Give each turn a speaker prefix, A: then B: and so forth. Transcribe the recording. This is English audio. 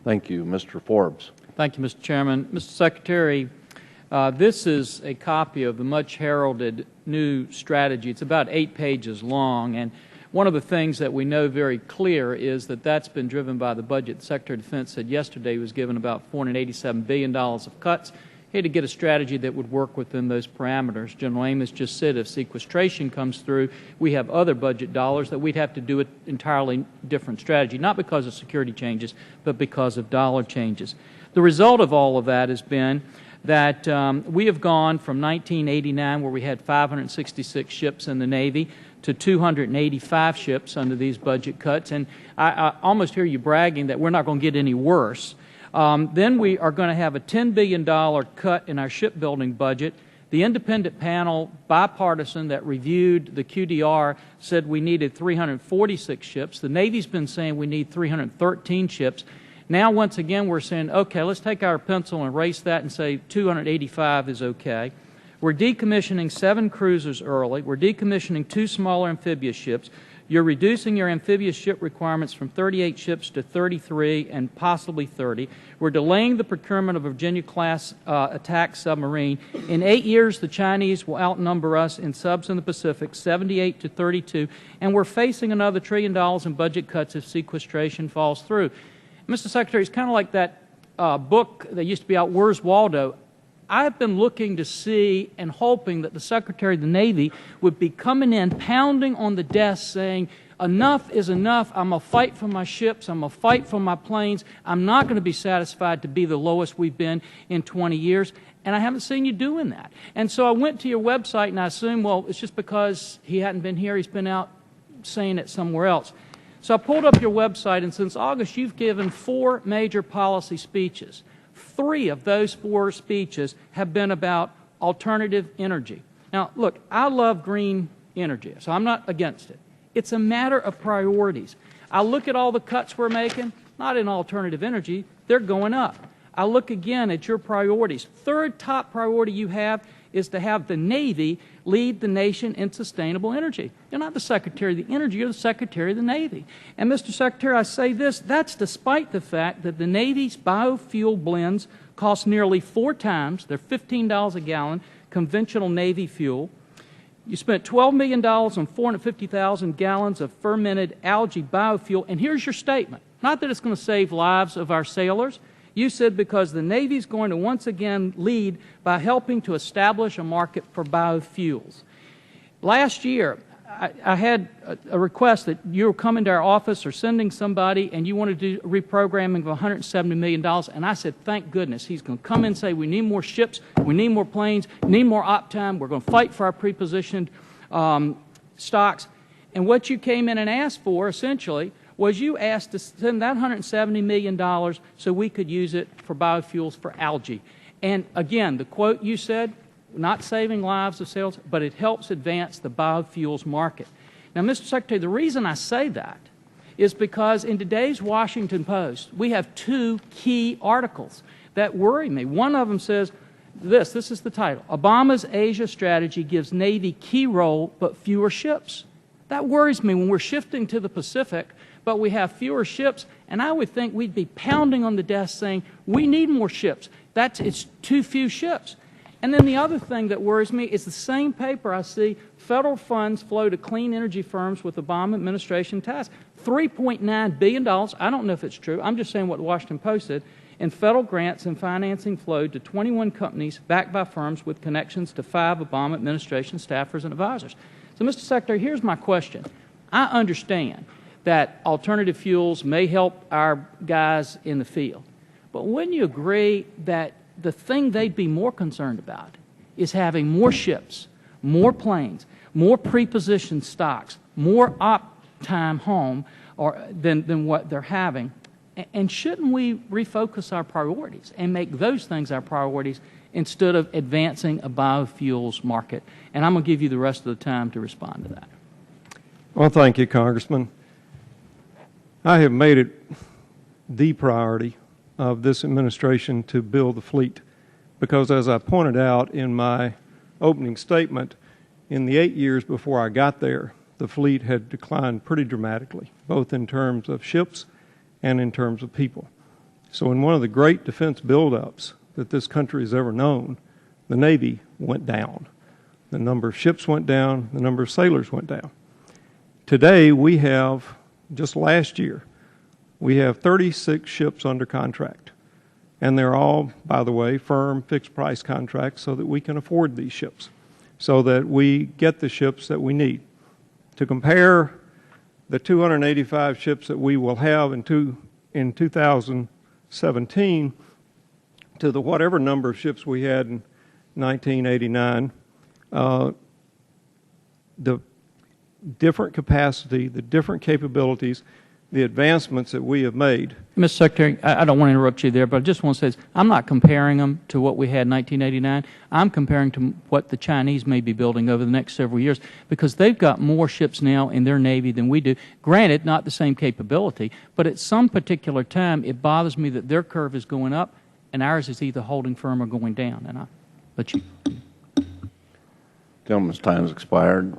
A: Thank you. Mr. Forbes.
B: Thank you, Mr. Chairman. Mr. Secretary, this is a copy of the much heralded new strategy. It's about 8 pages long, and one of the things that we know very clear is that that's been driven by the budget. The Secretary of Defense said yesterday he was given about $487 billion of cuts. He had to get a strategy that would work within those parameters. General Amos just said if sequestration comes through, we have other budget dollars that we'd have to do an entirely different strategy, not because of security changes, but because of dollar changes. The result of all of that has been that we have gone from 1989, where we had 566 ships in the Navy, to 285 ships under these budget cuts. And I almost hear you bragging that we're not going to get any worse. Then we are going to have a $10 billion cut in our shipbuilding budget. The independent panel, bipartisan, that reviewed the QDR said we needed 346 ships. The Navy's been saying we need 313 ships. Now, once again, we're saying, okay, let's take our pencil and erase that and say 285 is okay. We're decommissioning 7 cruisers early. We're decommissioning 2 smaller amphibious ships. You're reducing your amphibious ship requirements from 38 ships to 33 and possibly 30. We're delaying the procurement of a Virginia-class attack submarine. In 8 years, the Chinese will outnumber us in subs in the Pacific, 78 to 32, and we're facing another $1 trillion in budget cuts if sequestration falls through. Mr. Secretary, it's kind of like that book that used to be out, Where's Waldo? I've been looking to see and hoping that the Secretary of the Navy would be coming in, pounding on the desk, saying, enough is enough. I'm going to fight for my ships. I'm going to fight for my planes. I'm not going to be satisfied to be the lowest we've been in 20 years. And I haven't seen you doing that. And so I went to your website, and I assumed, well, it's just because he hadn't been here. He's been out saying it somewhere else. So I pulled up your website, and since August, you've given 4 major policy speeches. 3 of those 4 speeches have been about alternative energy. Now, look, I love green energy, so I'm not against it. It's a matter of priorities. I look at all the cuts we're making, not in alternative energy, they're going up. I look again at your priorities. 3rd top priority you have is to have the Navy lead the nation in sustainable energy. You're not the Secretary of the Energy, you're the Secretary of the Navy. And Mr. Secretary, I say this, that's despite the fact that the Navy's biofuel blends cost nearly 4 times, they're $15 a gallon, conventional Navy fuel. You spent $12 million on 450,000 gallons of fermented algae biofuel, and here's your statement. Not that it's going to save lives of our sailors. You said because the Navy's going to once again lead by helping to establish a market for biofuels. Last year, I had a request that you were coming to our office or sending somebody and you wanted to do reprogramming of $170 million, and I said, thank goodness. He's going to come in and say, we need more ships, we need more planes, we need more op time, we're going to fight for our prepositioned stocks. And what you came in and asked for, essentially, was you asked to send that $170 million so we could use it for biofuels for algae. And again, the quote you said, not saving lives of sailors, but it helps advance the biofuels market. Now, Mr. Secretary, the reason I say that is because in today's Washington Post, we have 2 key articles that worry me. One of them says this is the title, Obama's Asia strategy gives Navy key role but fewer ships. That worries me when we're shifting to the Pacific, but we have fewer ships, and I would think we'd be pounding on the desk saying, we need more ships. It's too few ships. And then the other thing that worries me is the same paper I see, federal funds flow to clean energy firms with Obama administration tasks. $3.9 billion, I don't know if it's true, I'm just saying what the Washington Post said, and federal grants and financing flowed to 21 companies backed by firms with connections to 5 Obama administration staffers and advisors. So, Mr. Secretary, here's my question. I understand that alternative fuels may help our guys in the field. But wouldn't you agree that the thing they'd be more concerned about is having more ships, more planes, more prepositioned stocks, more op time home than what they're having? And shouldn't we refocus our priorities and make those things our priorities instead of advancing a biofuels market? And I'm going to give you the rest of the time to respond to that.
C: Well, thank you, Congressman. I have made it the priority of this administration to build the fleet because, as I pointed out in my opening statement, in the 8 years before I got there, the fleet had declined pretty dramatically, both in terms of ships and in terms of people. So in one of the great defense buildups that this country has ever known, the Navy went down. The number of ships went down, the number of sailors went down. Today we have, just last year, we have 36 ships under contract. And they're all, by the way, firm fixed price contracts so that we can afford these ships, so that we get the ships that we need. To compare the 285 ships that we will have in 2017 to the whatever number of ships we had in 1989, the different capacity, the different capabilities, the advancements that we have made.
B: Mr. Secretary, I don't want to interrupt you there, but I just want to say this. I'm not comparing them to what we had in 1989. I'm comparing to what the Chinese may be building over the next several years, because they've got more ships now in their Navy than we do. Granted, not the same capability, but at some particular time, it bothers me that their curve is going up and ours is either holding firm or going down. And I'll let you.
A: Gentleman's time has expired.